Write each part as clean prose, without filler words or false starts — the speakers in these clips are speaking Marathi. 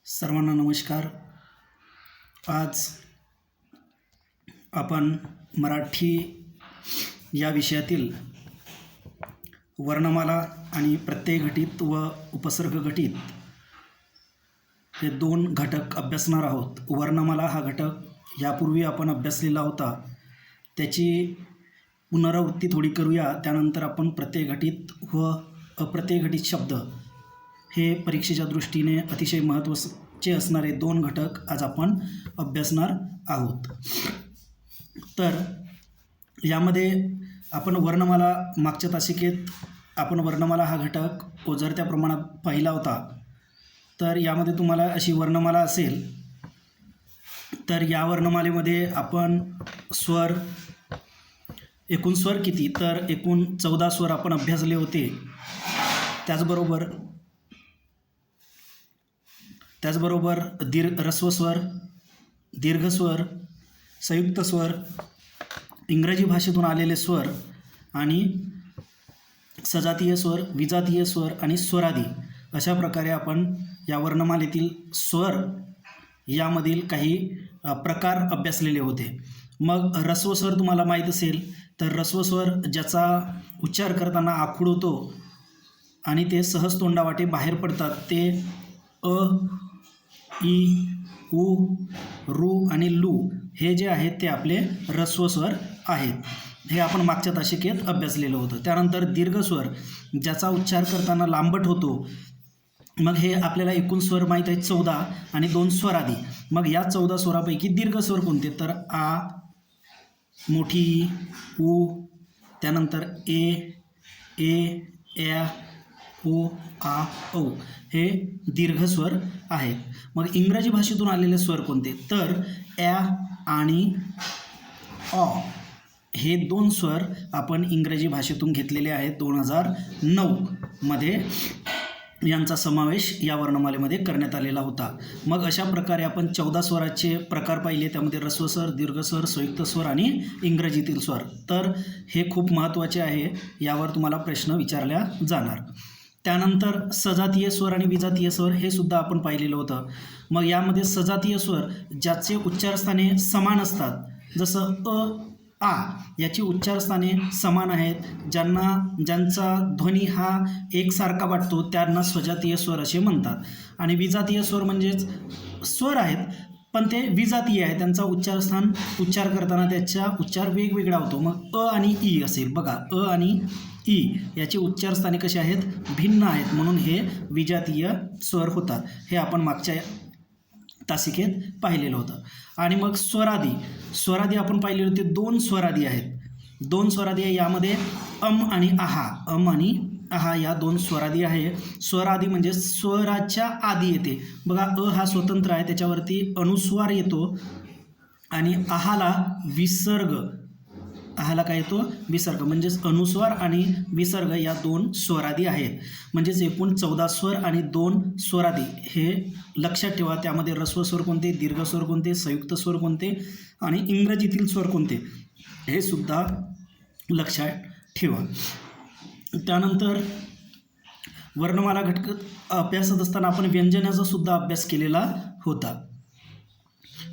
सर्वांना नमस्कार. आज आपण मराठी या विषयातील वर्णमाला आणि प्रत्यय घटित व उपसर्ग घटित हे दोन घटक अभ्यासणार आहोत. वर्णमाला हा घटक यापूर्वी आपण अभ्यासलेला होता, त्याची पुनरावृत्ती थोडी करूया. त्यानंतर आपण प्रत्यय घटित व अप्रत्यय घटित शब्द हे परीक्षेच्या दृष्टीने अतिशय महत्त्वाचे असणारे दोन घटक आज आपण अभ्यासणार आहोत. तर यामध्ये आपण वर्णमाला मागच्या तासिकेत आपण वर्णमाला हा घटक ओझरत्या प्रमाणात पाहिला होता. तर यामध्ये तुम्हाला अशी वर्णमाला असेल तर या वर्णमालेमध्ये आपण स्वर, एकूण स्वर किती, तर एकूण 14 स्वर आपण अभ्यासले होते. त्याचबरोबर ऱ्हस्वस्वर, दीर्घस्वर, संयुक्त स्वर, इंग्रजी भाषेतून आलेले स्वर आणि सजातीय स्वर, विजातीय स्वर आणि स्वरादी अशा प्रकारे आपण या वर्णमालेतील स्वर यामधील काही प्रकार अभ्यासलेले होते. मग ऱ्हस्वस्वर तुम्हाला माहीत असेल तर ऱ्हस्वस्वर ज्याचा उच्चार करताना आखूड होतो आणि ते सहज तोंडावाटे बाहेर पडतात ते अ, ई, उ, रू आणि लू हे जे आहेत ते आपले ऱ्हस्वस्वर आहेत. हे आपण मागच्या तासिकेत अभ्यासलेलं होतं. त्यानंतर दीर्घस्वर ज्याचा उच्चार करताना लांबट होतो. मग हे आपल्याला एकूण स्वर माहीत आहेत 14 आणि 2 स्वरादी. मग या 14 स्वरापैकी दीर्घस्वर कोणते, तर आ, मोठी उ, त्यानंतर ए, ए, ओ, आ, औ हे दीर्घस्वर आहेत. मग इंग्रजी भाषेतून आलेले स्वर कोणते, तर ॲ आणि ऑ हे 2 स्वर आपण इंग्रजी भाषेतून घेतलेले आहेत. 2009 मध्ये यांचा समावेश या वर्णमालेमध्ये करण्यात आलेला होता. मग अशा प्रकारे आपण 14 स्वराचे प्रकार पाहिले, त्यामध्ये ऱ्हस्वस्वर, दीर्घस्वर, संयुक्त स्वर आणि इंग्रजीतील स्वर. तर हे खूप महत्त्वाचे आहे, यावर तुम्हाला प्रश्न विचारला जाणार. त्यानंतर सजातीय स्वर आणि विजातीय स्वर हे सुद्धा आपण पाहिलेलं होतं. मग यामध्ये सजातीय स्वर ज्याचे उच्चारस्थाने समान असतात, जसं अ, आ याची उच्चारस्थाने समान आहेत, ज्यांचा ध्वनी हा एकसारखा वाटतो त्यांना सजातीय स्वर असे म्हणतात. आणि विजातीय स्वर म्हणजेच स्वर आहेत पण ते विजातीय आहे, त्यांचा उच्चार करताना त्याचा उच्चार वेगवेगळा होतो. मग अ आणि ई असेल बघा, अ आणि ई याचे उच्चारस्थाने कसे आहेत, भिन्न आहेत, म्हणून हे विजातीय स्वर होतात. हे आपण मागच्या तासिकेत पाहिलेलं होतं. आणि मग स्वरादी आपण पाहिले होते. 2 स्वरादी आहेत. 2 स्वरादी आहे, यामध्ये अम आणि आहा या 2 स्वरादी आहे. स्वरादी म्हणजे स्वराच्या आधी येते बघा. अ हा स्वतंत्र आहे, त्याच्यावरती अनुस्वार येतो आणि आहाला काय येतो, विसर्ग. म्हणजेच अनुस्वार आणि विसर्ग या 2 स्वरादी आहेत. म्हणजेच एकूण 14 स्वर आणि 2 स्वरादी हे लक्षात ठेवा. त्यामध्ये ऱ्हस्वस्वर कोणते, दीर्घस्वर कोणते, संयुक्त स्वर कोणते आणि इंग्रजीतील स्वर कोणते हे सुद्धा लक्षात ठेवा. त्यानंतर वर्णमाला घटक अभ्यासत असताना आपण व्यंजनाचा सुद्धा अभ्यास केलेला होता.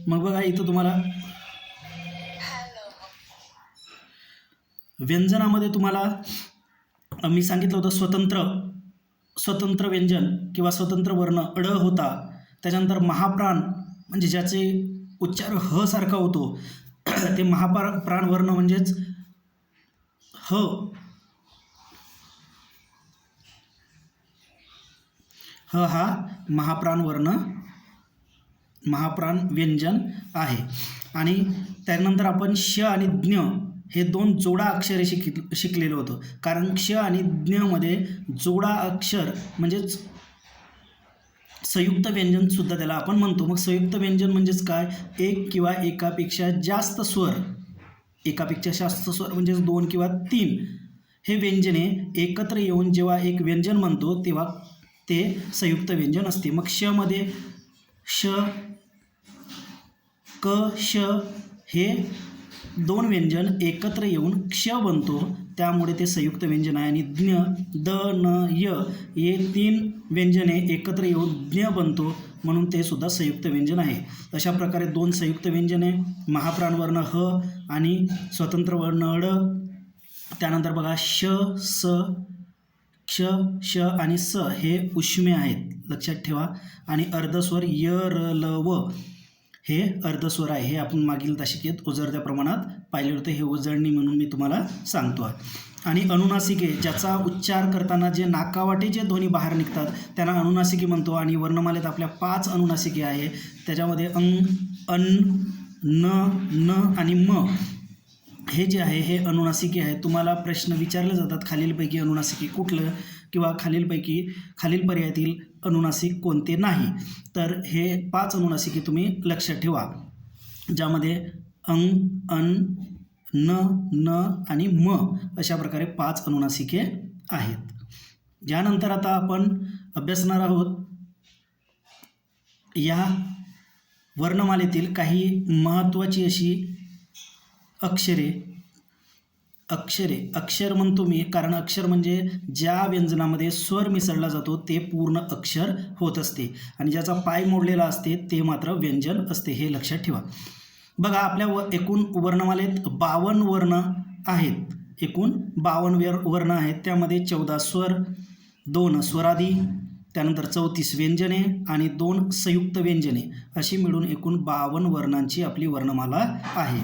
मग बघा इथं तुम्हाला व्यंजनामध्ये तुम्हाला मी सांगितलं होतं स्वतंत्र व्यंजन किंवा स्वतंत्र वर्ण अड होता. त्याच्यानंतर महाप्राण म्हणजे ज्याचे उच्चार ह सारखा होतो ते महाप्राण वर्ण म्हणजेच ह. ह हा महाप्राण व्यंजन आहे. आणि त्यानंतर आपण श आणि ज्ञ हे 2 जोडा अक्षरे शिकलेलं होतं. कारण क्ष आणि ज्ञमध्ये जोडा अक्षर म्हणजेच संयुक्त व्यंजन सुद्धा त्याला आपण म्हणतो. मग संयुक्त व्यंजन म्हणजेच काय, एक किंवा एकापेक्षा जास्त स्वर म्हणजेच 2 किंवा 3 हे व्यंजने एकत्र येऊन जेव्हा एक व्यंजन म्हणतो तेव्हा ते संयुक्त व्यंजन असते. मग श मध्ये श, क, श हे 2 व्यंजन एकत्र येऊन क्ष बनतो, त्यामुळे ते संयुक्त व्यंजन आहे. आणि ज्ञ, द, न, य हे 3 व्यंजने एकत्र येऊन ज्ञ बनतो, म्हणून ते सुद्धा संयुक्त व्यंजन आहे. अशा प्रकारे 2 संयुक्त व्यंजने, महाप्राण वर्ण ह आणि स्वतंत्र वर्ण ड. त्यानंतर बघा श, स, क्ष, श आणि स हे उष्मे आहेत, लक्षात ठेवा. आणि अर्धस्वर य, र, ल, व हे अर्धस्वर आहे. हे आपण मागील तासिकेत उजळत्या प्रमाणात पाहिले होते. हे उजळणी म्हणून मी तुम्हाला सांगतो आहे. आणि अनुनासिके, ज्याचा उच्चार करताना जे नाकावाटे जे ध्वनी बाहेर निघतात त्यांना अनुनासिके म्हणतो. आणि वर्णमालेत आपल्या 5 अनुनासिके आहे. त्याच्यामध्ये अन, न, न आणि म हे जे आहे हे अनुनासिके आहे. तुम्हाला प्रश्न विचारले जातात खालीलपैकी अनुनासिके कुठलं, किंवा खालील पर्यायातील अनुनासिक कोणते नाही. तर हे 5 अनुनासिके तुम्ही लक्षात ठेवा, ज्यामध्ये अन, न, न आणि म अशा प्रकारे 5 अनुनासिके आहेत. यानंतर आता आपण अभ्यासणार आहोत या वर्णमालेतील काही महत्त्वाची अशी अक्षर म्हणतो मी, कारण अक्षर म्हणजे ज्या व्यंजनामध्ये स्वर मिसळला जातो ते पूर्ण अक्षर होत असते, आणि ज्याचा पाय मोडलेला असते ते मात्र व्यंजन असते. हे लक्षात ठेवा. बघा, आपल्या एकूण वर्णमालेत 52 वर्ण आहेत. एकूण 52 वर्ण आहेत. त्यामध्ये 14 स्वर, 2 स्वरादी, त्यानंतर 34 व्यंजने आणि 2 संयुक्त व्यंजने अशी मिळून एकूण 52 वर्णांची आपली वर्णमाला आहे.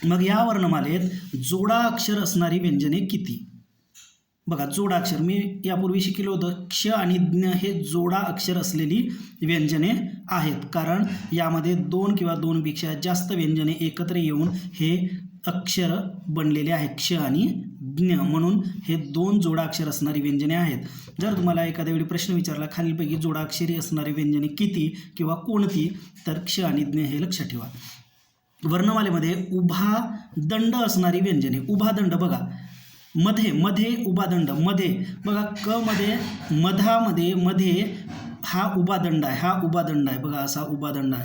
मग या वर्णमालेत जोडा अक्षर असणारी व्यंजने किती? बघा, जोडा अक्षर मी यापूर्वी शिकलो होतं. क्ष आणि ज्ञ हे जोडा अक्षर असलेली व्यंजने आहेत, कारण यामध्ये 2 किंवा 2 पेक्षा जास्त व्यंजने एकत्र येऊन हे अक्षर बनलेले आहेत, क्ष आणि ज्ञ. म्हणून हे 2 जोडा अक्षर असणारी व्यंजने आहेत. जर तुम्हाला एखाद्या वेळी प्रश्न विचारला खालीलपैकी जोडा अक्षरी असणारी व्यंजने किती किंवा कोणती, तर क्ष आणि ज्ञ हे लक्षात ठेवा. वर्णमालेमध्ये उभा दंड असणारी व्यंजने. उभा दंड बघा, मध्ये उभा दंड, मध्ये बघा, क मध्ये मध्ये हा उभा दंड आहे, हा उभा दंड आहे बघा, असा उभा दंड आहे.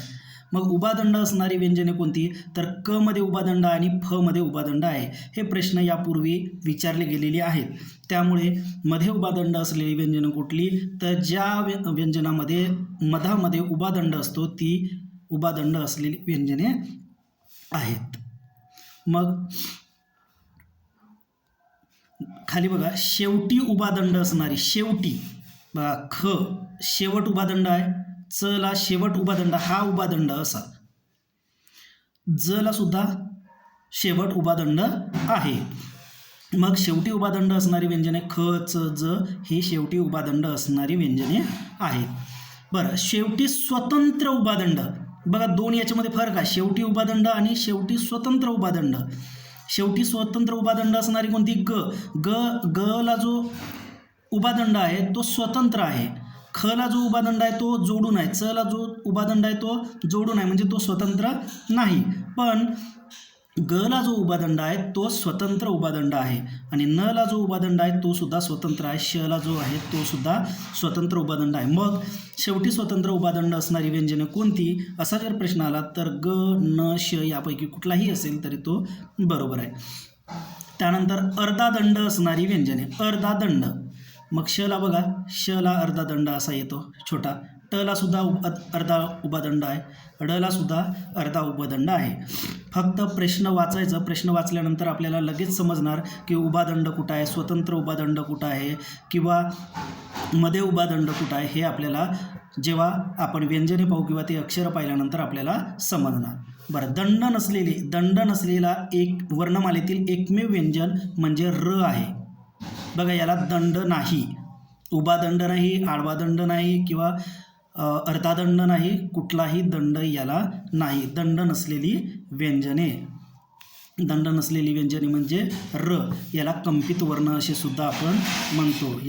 मग उभा दंड असणारी व्यंजने कोणती, तर क मध्ये उभा दंड आणि फ मध्ये उभा दंड आहे. हे प्रश्न यापूर्वी विचारले गेलेले आहेत. त्यामुळे मध्ये उभा दंड असलेली व्यंजने कुठली, तर ज्या व्यंजनामध्ये मधामध्ये उभा दंड असतो ती उभा दंड असलेली व्यंजने आहेत. मग खाली बघा, शेवटी उभा दंड असणारी, शेवटी बघा, ख शेवट उभा दंड आहे, च ला शेवट उभा दंड, हा उभा दंड असा, ज ला सुद्धा शेवट उभा दंड आहे. मग शेवटी उभा दंड असणारी व्यंजने ख, च, ज ही शेवटी उभा दंड असणारी व्यंजने आहेत. बरं, शेवटी स्वतंत्र उभा दंड बघा, 2 याच्यामध्ये फरक आहे, शेवटी उभा दंड आणि शेवटी स्वतंत्र उभा दंड. शेवटी स्वतंत्र उभा दंड असणारी कोणती, ग ला जो उभा दंड आहे तो स्वतंत्र आहे, ख ला जो उभा दंड आहे तो जोडून आहे, च ला जो उभा दंड आहे तो जोडून आहे, म्हणजे तो स्वतंत्र नाही. पण ग ला जो उभा दंड आहे तो स्वतंत्र उभा दंड आहे, आणि न ला जो उभा दंड आहे तो सुद्धा स्वतंत्र आहे, श ला जो आहे तो सुद्धा स्वतंत्र उभा दंड आहे. मग शेवटी स्वतंत्र उभा दंड असणारी व्यंजने कोणती असा जर प्रश्न आला तर ग, न, श यापैकी कुठलाही असेल तरी तो बरोबर आहे. त्यानंतर अर्धा दंड असणारी व्यंजने. अर्धा दंड, मग श ला बघा, श ला अर्धा दंड असा येतो छोटा, ट ला सुद्धा अर्धा उभा दंड आहे, ड ला सुद्धा अर्धा उभा दंड आहे. फक्त प्रश्न वाचायचं, प्रश्न वाचल्यानंतर आपल्याला लगेच समजणार की उभा दंड कुठं आहे, स्वतंत्र उभा दंड कुठं आहे, किंवा मध्ये उभा दंड कुठं आहे, हे आपल्याला जेव्हा आपण व्यंजने पाहू किंवा ते अक्षर पाहिल्यानंतर आपल्याला समजणार. बरं, दंड नसलेला एक वर्णमालेतील एकमेव व्यंजन म्हणजे र आहे. बघा, याला दंड नाही, उभा दंड नाही, आडवा दंड नाही, किंवा अर्धा दंड नाही, कुठलाही दंड याला नाही. दंड नसलेली व्यंजने म्हणजे र. याला कंपित वर्ण असे सुद्धा आपण म्हणतो,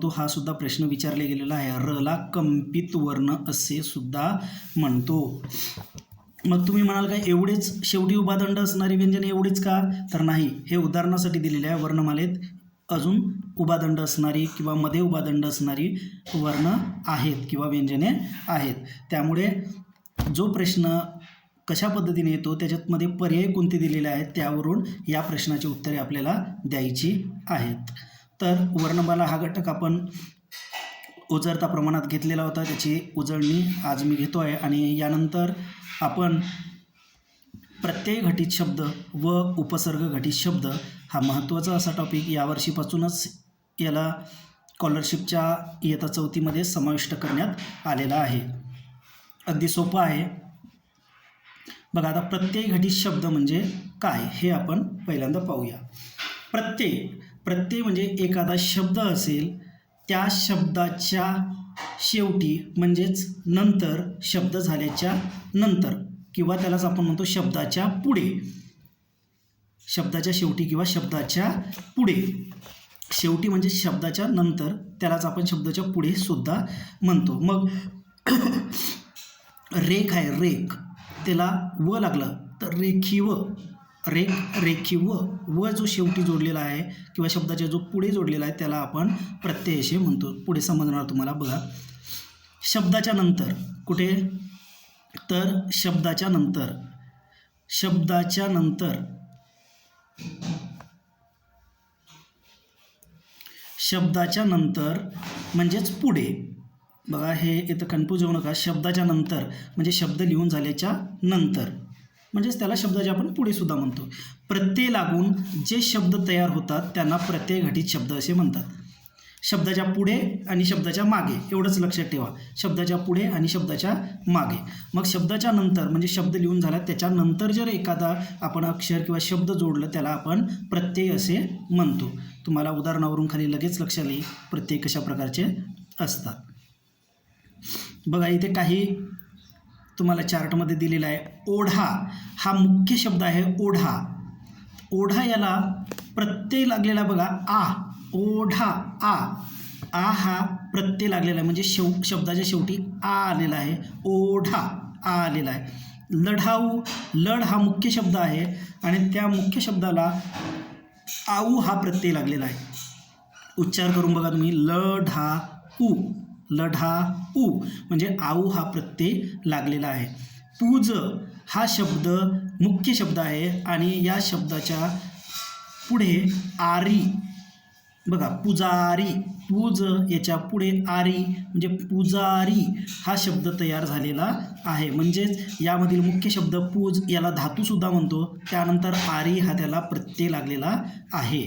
हा सुद्धा प्रश्न विचारले गेलेला आहे. र ला कंपित वर्ण असे सुद्धा म्हणतो. मग तुम्ही म्हणाल का एवढेच शेवटी उभा दंड असणारी व्यंजने एवढीच का, तर नाही. हे उदाहरणासाठी दिलेले आहे. वर्णमालेत अजून उभा दंड असणारी किंवा मध्ये उभा दंड असणारी वर्ण आहेत किंवा व्यंजने आहेत. त्यामुळे जो प्रश्न कशा पद्धतीने येतो त्याच्यामध्ये पर्याय कोणते दिलेले आहेत त्यावरून या प्रश्नाची उत्तरे आपल्याला द्यायची आहेत. तर वर्णमाला हा घटक आपण ओझरता प्रमाणात घेतलेला होता, त्याची उजळणी आज मी घेतो आहे. आणि यानंतर आपण प्रत्यय घटित शब्द व उपसर्ग घटित शब्द हा महत्त्वाचा असा टॉपिक यावर्षीपासूनच याला स्कॉलरशिपच्या इयत्ता 4थीमध्ये समाविष्ट करण्यात आलेला आहे. अगदी सोपं आहे. बघा, आता प्रत्यय घटित शब्द म्हणजे काय हे आपण पहिल्यांदा पाहूया. प्रत्यय म्हणजे एखादा शब्द असेल, त्या शब्दाच्या शेवटी म्हणजेच नंतर, शब्द झाल्याच्या नंतर, किंवा त्यालाच आपण म्हणतो शब्दाच्या पुढे, शब्दाच्या शेवटी किंवा शब्दाच्या पुढे. शेवटी म्हणजे शब्दाच्या नंतर, त्यालाच आपण शब्दाच्या पुढे सुद्धा म्हणतो. मग रेख आहे, रेख, त्याला व लागलं तर रेखीव, रेखीव, व जो शेवटी जोडलेला आहे किंवा शब्दाच्या जो पुढे जोडलेला आहे त्याला आपण प्रत्यय असे म्हणतो. पुढे समजणार तुम्हाला. बघा, शब्दाच्या नंतर कुठे, तर शब्दाच्या नंतर, शब्दाच्या नंतर, शब्दाच्या नंतर म्हणजेच पुढे. बघा, हे इथं कन्फ्यूज होऊ नका. शब्दाच्या नंतर म्हणजे शब्द लिहून झाल्याच्या नंतर, म्हणजेच त्याला शब्दाच्या आपण पुढे सुद्धा म्हणतो. प्रत्यय लागून जे शब्द तयार होतात त्यांना प्रत्यय घटित शब्द असे म्हणतात. शब्दाच्या पुढे आणि शब्दाच्या मागे, एवढंच लक्षात ठेवा. शब्दाच्या पुढे आणि शब्दाच्या मागे. मग शब्दाच्या नंतर म्हणजे शब्द लिहून झाला त्याच्यानंतर जर एखादा आपण अक्षर किंवा शब्द जोडलं त्याला आपण प्रत्यय असे म्हणतो. तुम्हाला उदाहरणावरून खाली लगेच लक्षात येईल प्रत्यय कशा प्रकारचे असतात. बघा, इथे काही तुम्हाला चार्टमध्ये दिलेला आहे. ओढा हा मुख्य शब्द आहे. ओढा, ओढा याला प्रत्यय लागलेला बघा, आ, ओढा, आ हा प्रत्यय लागलेला आहे म्हणजे शब्दाच्या शेवटी आ आलेला आहे. ओढा, आ आलेला आहे. लढाऊ, लढ हा मुख्य शब्द आहे आणि त्या मुख्य शब्दाला आऊ हा प्रत्यय लागलेला आहे. उच्चार करून बघा तुम्ही, लढाऊ, लढाऊ म्हणजे आऊ हा प्रत्यय लागलेला आहे. पूज हा शब्द मुख्य शब्द आहे आणि या शब्दाच्या पुढे आरी, बघा, पुजारी, पूज याच्या पुढे आरी म्हणजे पुजारी हा शब्द तयार झालेला आहे. म्हणजेच यामधील मुख्य शब्द पूज याला धातूसुद्धा म्हणतो. त्यानंतर आरी हा त्याला प्रत्यय लागलेला आहे.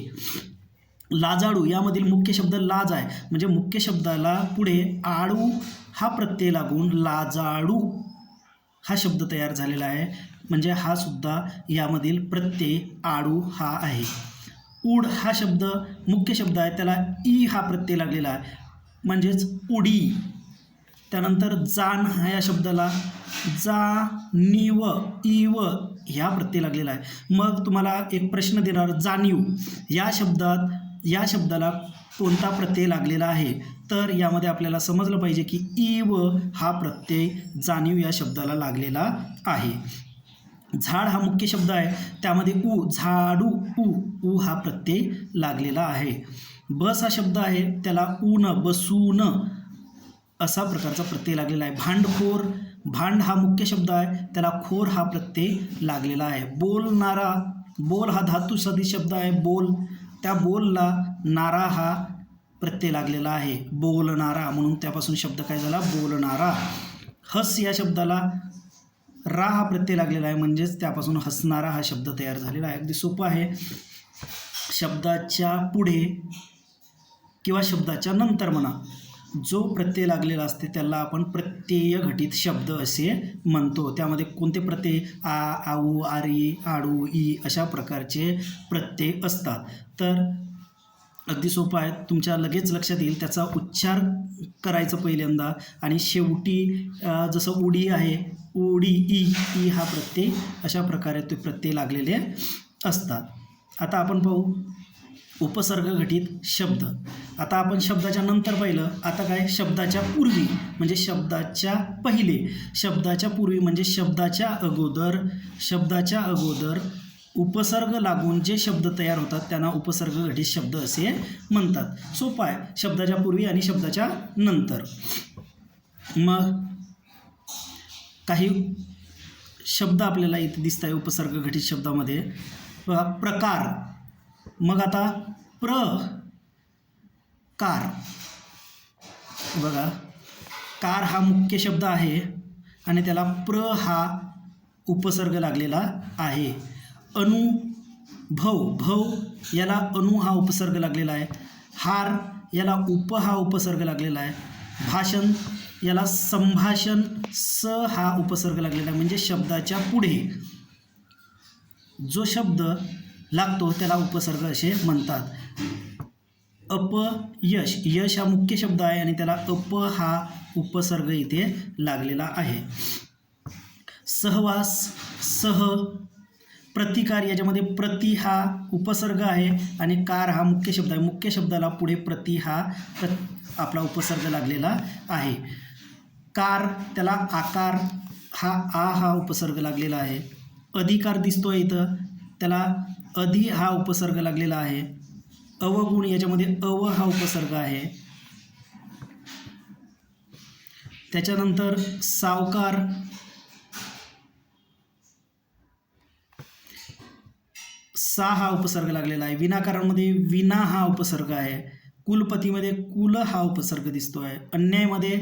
लाजाळू यामधील मुख्य शब्द लाज आहे म्हणजे मुख्य शब्दाला पुढे आळू हा प्रत्यय लागून लाजाळू हा शब्द तयार झालेला आहे. म्हणजे हा सुद्धा यामधील प्रत्यय आळू हा आहे. उड हा शब्द मुख्य शब्द आहे, त्याला ई हा प्रत्यय लागलेला आहे म्हणजेच उडी. त्यानंतर जाण हा या शब्दाला जाणीव, ईव ह्या प्रत्यय लागलेला आहे. मग तुम्हाला एक प्रश्न देणार, जाणीव या शब्दाला कोणता प्रत्यय लागलेला आहे, तर यामध्ये आपल्याला समजलं पाहिजे की ईव हा प्रत्यय जाणीव या शब्दाला लागलेला आहे. झाड हा मुख्य शब्द आहे, त्यामध्ये उ, झाडू, उ हा प्रत्यय लागलेला आहे. बस हा शब्द आहे, त्याला ऊन, बसून असा प्रकारचा प्रत्यय लागलेला आहे. भांडखोर, भांड हा मुख्य शब्द आहे, त्याला खोर हा प्रत्यय लागलेला आहे. बोलणारा, बोल हा धातू सदिश शब्द आहे, बोल, त्या बोलला नारा हा प्रत्यय लागलेला आहे, बोलणारा, म्हणून त्यापासून शब्द काय झाला, बोलणारा. हस या शब्दाला रा हा प्रत्यय लागलेला आहे म्हणजेच त्यापासून हसणारा हा शब्द तयार झालेला आहे. अगदी सोपं आहे. शब्दाच्या पुढे किंवा शब्दाच्या नंतर म्हणा जो प्रत्यय लागलेला असते त्याला आपण प्रत्यय घटित शब्द असे म्हणतो. त्यामध्ये कोणते प्रत्यय, आ, आऊ, आरी, आडू, ई अशा प्रकारचे प्रत्यय असतात. तर अगदी सोपं आहे, तुमच्या लगेच लक्षात येईल. त्याचा उच्चार करायचं पहिल्यांदा आणि शेवटी जसं उडी आहे, उडी, ई हा प्रत्यय, अशा प्रकारे ते प्रत्यय लागलेले असतात. आता आपण पाहू उपसर्ग घटित शब्द. आता आपण शब्दाच्या नंतर पाहिलं, आता काय शब्दाच्या पूर्वी म्हणजे शब्दाच्या पहिले, शब्दाच्या पूर्वी म्हणजे शब्दाच्या अगोदर उपसर्ग लागून जे शब्द तयार होतात त्यांना उपसर्ग घटित शब्द असे म्हणतात. सोपं आहे, शब्दाच्या पूर्वी आणि शब्दाच्या नंतर. मग काही शब्द आपल्याला इथे दिसत आहे उपसर्ग घटित शब्दामध्ये. प्रकार, मग आता प्रकार, बघा, कार हा मुख्य शब्द आहे आणि त्याला प्र हा उपसर्ग लागलेला आहे. अनुभव, भव याला अनु हा उपसर्ग लागलेला आहे. हार याला उप हा उपसर्ग लागलेला आहे. भाषण याला संभाषण स हा उपसर्ग लागलेला आहे. म्हणजे शब्दाच्या पुढे जो शब्द लागतो त्याला उपसर्ग असे म्हणतात. अपयश, यश हा मुख्य शब्द आहे आणि त्याला अप हा उपसर्ग इथे लागलेला आहे. सहवास, सह, प्रतिकार याच्यामध्ये प्रति हा उपसर्ग आहे आणि कार हा मुख्य शब्द आहे. मुख्य शब्दाला पुढे प्रति हा आपला उपसर्ग लागलेला आहे. कार त्याला आकार हा उपसर्ग लागलेला आहे. अधिकार दिसतोय इथं, त्याला अधि हा उपसर्ग लागलेला आहे. अवगुण याच्यामध्ये अव हा उपसर्ग आहे. त्याच्यानंतर सावकार, सा हा उपसर्ग लागलेला आहे. विनाकारांमध्ये विना हा उपसर्ग आहे. कुलपतीमध्ये कुल हा उपसर्ग दिसतोय. अन्यायमध्ये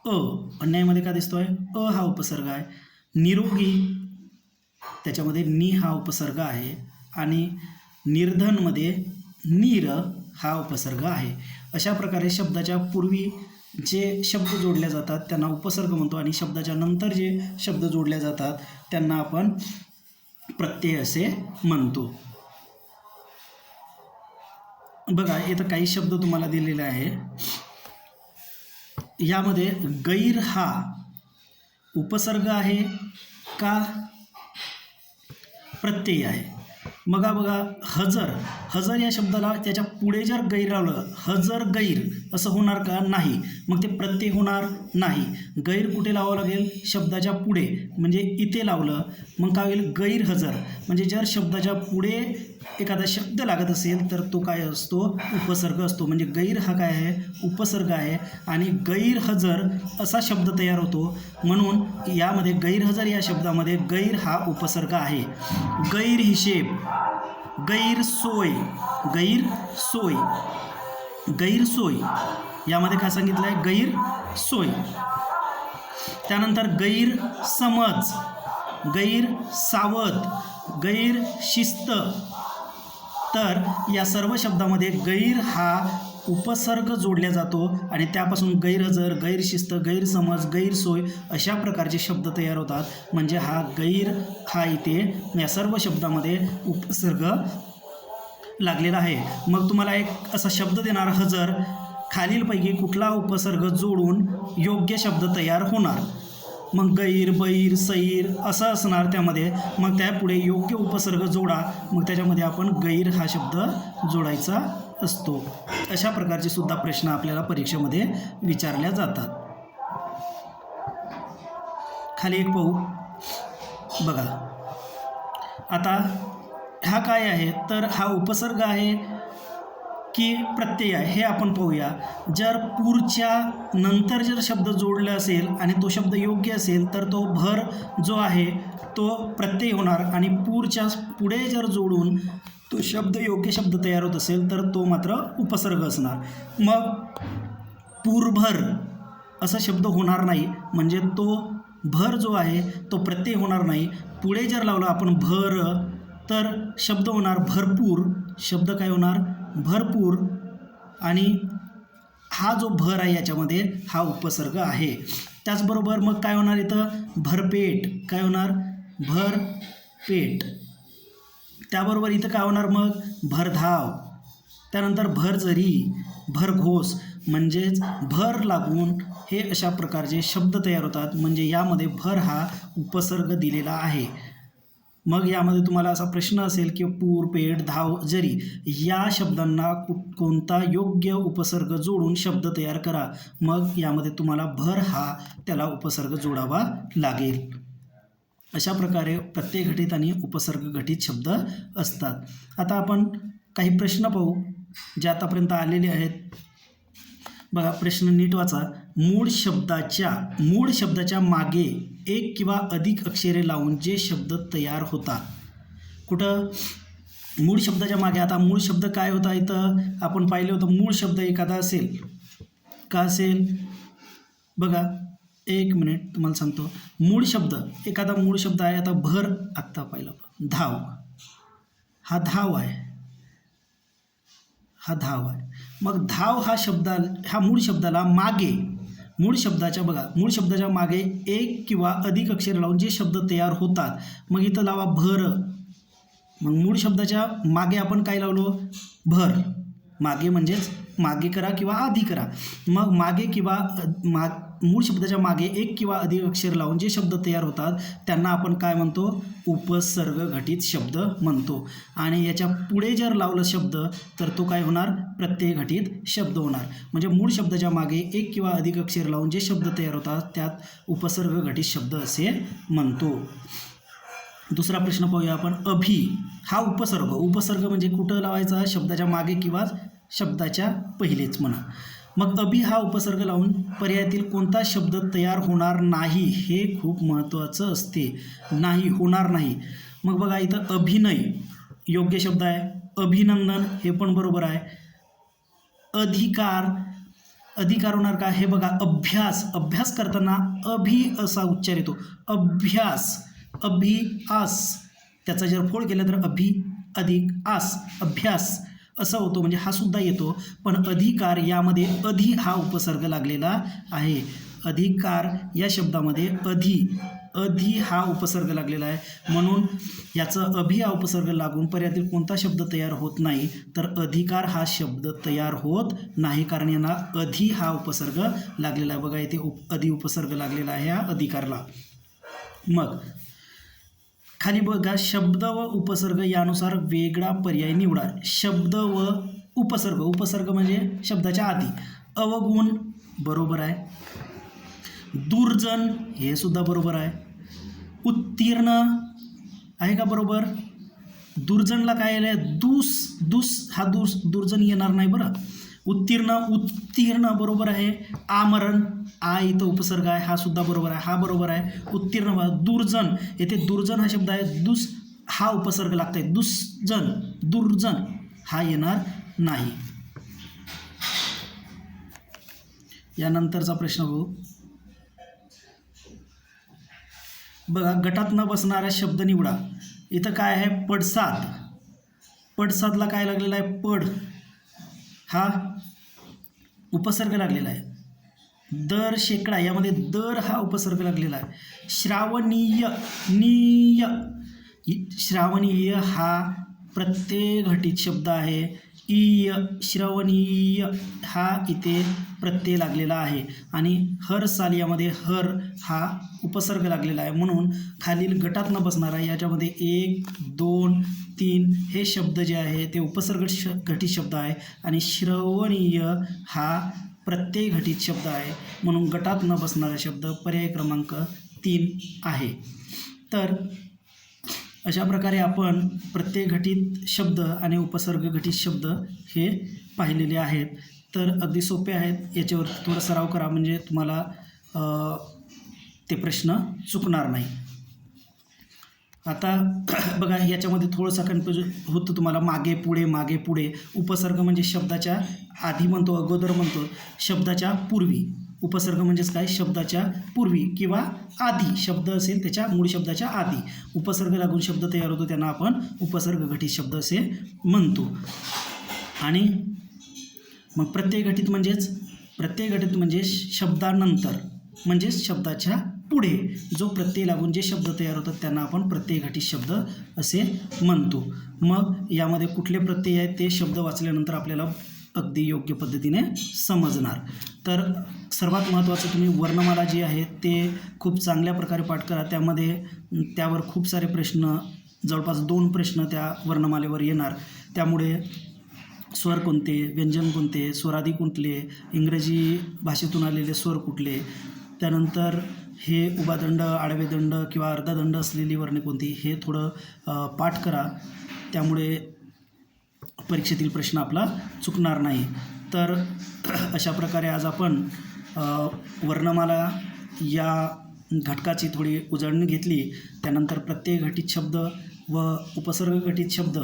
अन्यायमध्ये का दिसतोय हा उपसर्ग आहे. निरोगी त्याच्यामध्ये नि हा उपसर्ग आहे आणि निर्धनमध्ये नीर हा उपसर्ग आहे. अशा प्रकारे शब्दाच्या पूर्वी जे शब्द जोडले जातात त्यांना उपसर्ग म्हणतो आणि शब्दाच्या नंतर जे शब्द जोडले जातात त्यांना आपण प्रत्यय असे म्हणतो. बघा, इथं काही शब्द तुम्हाला दिलेले आहे. यामध्ये गैर हा उपसर्ग आहे का प्रत्यय आहे? बघा, हजर या शब्दाला त्याच्या पुढे जर गैर लावलं, हजर गैर असं होणार का? नाही. मग ते प्रत्यय होणार नाही. गैर कुठे लावावं लागेल? शब्दाच्या पुढे, म्हणजे इथे लावलं मग काय होईल? गैरहजर. म्हणजे जर शब्दाच्या पुढे एखादा शब्द लागत असेल तर तो काय असतो? उपसर्ग असतो. म्हणजे गैर हा काय आहे? उपसर्ग आहे आणि गैरहजर असा शब्द तयार होतो. म्हणून यामध्ये गैरहजर या शब्दामध्ये गैर हा उपसर्ग आहे. गैरहिशेब, गैरसोय, गैरसोय यामध्ये काय सांगितलं आहे? गैरसोय. त्यानंतर गैरसमज, गैरसावध, गैरशिस्त. तर या सर्व शब्दामध्ये गैर हा उपसर्ग जोडला जातो आणि त्यापासून गैरहजर, गैरशिस्त, गैरसमज, गैरसोय अशा प्रकारचे शब्द तयार होतात. म्हणजे हा गैर हा इथे या सर्व शब्दामध्ये उपसर्ग लागलेला आहे. मग तुम्हाला एक असा शब्द देणार हजर, खालीलपैकी कुठला उपसर्ग जोडून योग्य शब्द तयार होणार? मग गैर, बैर, सैर असं असणार त्यामध्ये. मग त्यापुढे योग्य उपसर्ग जोडा, मग त्याच्यामध्ये आपण गैर हा शब्द जोडायचा असतो. अशा प्रकारचे सुद्धा प्रश्न आपल्याला परीक्षेमध्ये विचारल्या जातात. खाली एक पाहू. बघा, आता हा काय आहे? तर हा उपसर्ग आहे की प्रत्यय आहे हे आपण पाहूया. जर पूरच्या नंतर जर शब्द जोडला असेल आणि तो शब्द योग्य असेल तर तो भर जो आहे तो प्रत्यय होणार आणि पूरच्या पुढे जर जोडून तो शब्द योग्य शब्द तयार होत असेल तर तो मात्र उपसर्ग असणार. मग पूरभर असा शब्द होणार नाही, म्हणजे तो भर जो आहे तो प्रत्यय होणार नाही. पुढे जर लावला आपण भर तर शब्द होणार भरपूर. शब्द काय होणार? भरपूर. आणि हा जो भर आहे याच्यामध्ये हा उपसर्ग आहे. त्याचबरोबर मग काय होणार इथं? भरपेट. काय होणार? भरपेट. त्याबरोबर इथं काय होणार मग? भरधाव. त्यानंतर भरजरी, भरघोस. म्हणजेच भर लागून हे अशा प्रकारचे शब्द तयार होतात. म्हणजे यामध्ये भर हा उपसर्ग दिलेला आहे. मग यामध्ये तुम्हाला असा प्रश्न असेल की पूर, पेट, धाव, जरी या शब्दांना कोणता योग्य उपसर्ग जोडून शब्द तयार करा. मग यामध्ये तुम्हाला भर हा त्याला उपसर्ग जोडावा लागेल. अशा प्रकारे प्रत्यय घटित आणि उपसर्ग घटित शब्द असतात. आता आपण काही प्रश्न पाहू जे आतापर्यंत आलेले आहेत. बघा, प्रश्न नीट वाचा. मूळ शब्दाच्या मागे एक किंवा अधिक अक्षरे लावून जे शब्द तयार होतात. कुठं? मूळ शब्दाच्या मागे. आता मूळ शब्द काय होता? इथं आपण पाहिलं होतं मूळ शब्द एखादा असेल का असेल बघा, एक मिनिट तुम्हाला सांगतो. मूळ शब्द, एखादा मूळ शब्द आहे. आता भर, आत्ता पाहिलं धाव, हा धाव आहे, हा धाव आहे. मग धाव हा शब्द, ह्या मूळ शब्दाला मागे, मूळ शब्दाच्या बघा, मूळ शब्दाच्या मागे एक किंवा अधिक अक्षर लावून जे शब्द तयार होतात. मग इथं लावा भर. मग मूळ शब्दाच्या मागे आपण काय लावलो? भर. मागे म्हणजेच मागे करा किंवा आधी करा. मग मागे किंवा मूळ शब्दाच्या मागे एक किंवा अधिक अक्षर लावून जे शब्द तयार होतात त्यांना आपण काय म्हणतो? उपसर्ग घटित शब्द म्हणतो. आणि याच्या पुढे जर लावलं शब्द तर तो काय होणार? प्रत्यय घटित शब्द होणार. म्हणजे मूळ शब्दाच्या मागे एक किंवा अधिक अक्षर लावून जे शब्द तयार होतात त्यात उपसर्ग घटित शब्द असे म्हणतो. दुसरा प्रश्न पाहूया आपण. अभि हा उपसर्ग, उपसर्ग म्हणजे कुठं लावायचा? शब्दाच्या मागे किंवा शब्दाच्या पहिलेच म्हणा. मग अभि हा उपसर्ग लावून पर्यायातील कोणता शब्द तयार होणार नाही हे खूप महत्त्वाचं असते. नाही, होणार नाही. मग बघा इथं अभिनय योग्य शब्द आहे. अभिनंदन हे पण बरोबर आहे. अधिकार, अधिकार होणार का? हे बघा, अभ्यास, अभ्यास करताना अभि असा उच्चार येतो. अभ्यास, अभिआस, त्याचा जर फोड केला तर अभि अधिक आस, अभ्यास असं होतो. म्हणजे हा सुद्धा येतो. पण अधिकार यामध्ये अधि हा उपसर्ग लागलेला आहे. अधिकार या शब्दामध्ये अधि हा उपसर्ग लागलेला आहे. म्हणून याचं अभि हा उपसर्ग लागून पर्यायातील कोणता शब्द तयार होत नाही? तर अधिकार हा शब्द तयार होत नाही, कारण यांना अधि हा उपसर्ग लागलेला आहे. बघा इथे अधि उपसर्ग लागलेला आहे या अधिकारला. मग खाली बघा, शब्द व उपसर्ग यानुसार वेगळा पर्याय निवडा. शब्द व उपसर्ग, उपसर्ग म्हणजे शब्दाच्या आधी. अवगुण बरोबर आहे. दुर्जन हे सुद्धा बरोबर आहे. उत्तीर्ण आहे का बरोबर? दुर्जनला काय आलं? दुस हा दुर्जन येणार नाही बरं. उत्तीर्ण बरोबर आहे. आमरण, आ इथं उपसर्ग आहे, हा सुद्धा बरोबर आहे, हा बरोबर आहे. उत्तीर्ण. दुर्जन, येथे दुर्जन हा शब्द आहे, दुस हा उपसर्ग लागत आहे. दुर्जन हा येणार नाही. यानंतरचा प्रश्न बघू. बघा, गटात न बसणारा शब्द निवडा. इथं काय आहे? पडसाद. पडसादला काय लागलेला आहे? पड हा उपसर्ग लागलेला आहे. दर, शेकडा यामध्ये दर हा उपसर्ग लागलेला आहे. श्रावणीय, श्रावणीय हा प्रत्यय घटित शब्द आहे. श्रवणीय हा इथे प्रत्यय लागलेला आहे. आणि हर साल यामध्ये हर हा उपसर्ग लागलेला आहे. म्हणून खालील गटात न बसणारा याच्यामध्ये 1, 2, 3 हे शब्द जे आहे ते उपसर्ग घटित शब्द आहे. आणि श्रवणीय हा प्रत्यय घटित शब्द आहे. म्हणून गटात न बसणारा शब्द पर्याय क्रमांक 3 आहे. तर अशा प्रकारे आपण प्रत्यय घटित शब्द आणि उपसर्ग घटित शब्द हे पाहिलेले आहेत. तर अगदी सोपे आहेत. याच्यावर थोडा सराव करा म्हणजे तुम्हाला ते प्रश्न चुकणार नाही. आता बघा, याच्यामध्ये थोडंसं कन्फ्युजन होतं तुम्हाला. मागे पुढे. उपसर्ग म्हणजे शब्दाच्या आधी म्हणतो, अगोदर म्हणतो, शब्दाच्या पूर्वी. उपसर्ग म्हणजेच काय? शब्दाच्या पूर्वी किंवा आधी शब्द असेल त्याच्या मूळ शब्दाच्या आधी उपसर्ग लागून शब्द तयार होतो, त्यांना आपण उपसर्ग घटित शब्द असे म्हणतो. आणि मग प्रत्यय घटित म्हणजे शब्दानंतर म्हणजेच शब्दाच्या पुढे जो प्रत्यय लागून जे शब्द तयार होतात त्यांना आपण प्रत्यय घटित शब्द असे म्हणतो. मग यामध्ये कुठले प्रत्यय आहेत ते शब्द वाचल्यानंतर आपल्याला अगदी योग्य पद्धतीने समजणार. तर सर्वात महत्त्वाचं, तुम्ही वर्णमाला जी आहे ते खूप चांगल्या प्रकारे पाठ करा. त्यावर खूप सारे प्रश्न, जवळपास 2 प्रश्न त्या वर्णमालेवर येणार. त्यामुळे स्वर कोणते, व्यंजन कोणते, स्वरादी कुठले, इंग्रजी भाषेतून आलेले स्वर कुठले, त्यानंतर हे उभादंड, आडवे दंड किंवा अर्धा दंड असलेली वर्णे कोणती, हे थोडं पाठ करा. त्यामुळे परीक्षेतील प्रश्न आपला चुकणार नाही. तर अशा प्रकारे आज आपण वर्णमाला या घटकाची थोडी उजळणी घेतली. त्यानंतर प्रत्यय घटित शब्द व उपसर्ग घटित शब्द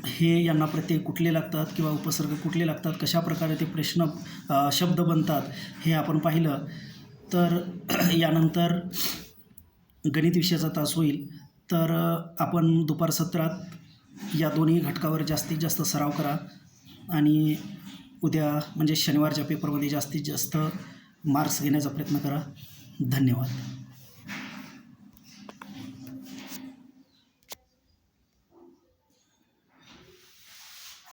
हे यांना प्रत्यय कुठले लागतात किंवा उपसर्ग कुठले लागतात, कशा प्रकारे ते प्रश्न शब्द बनतात हे आपण पाहिलं. तर यानंतर गणित विषयाचा तास होईल. तर आपण दुपार सत्रात या दोन्ही घटकावर जास्तीत जास्त सराव करा आणि उद्या म्हणजे शनिवारच्या पेपरमध्ये जास्तीत जास्त मार्क्स घेण्याचा प्रयत्न करा. धन्यवाद.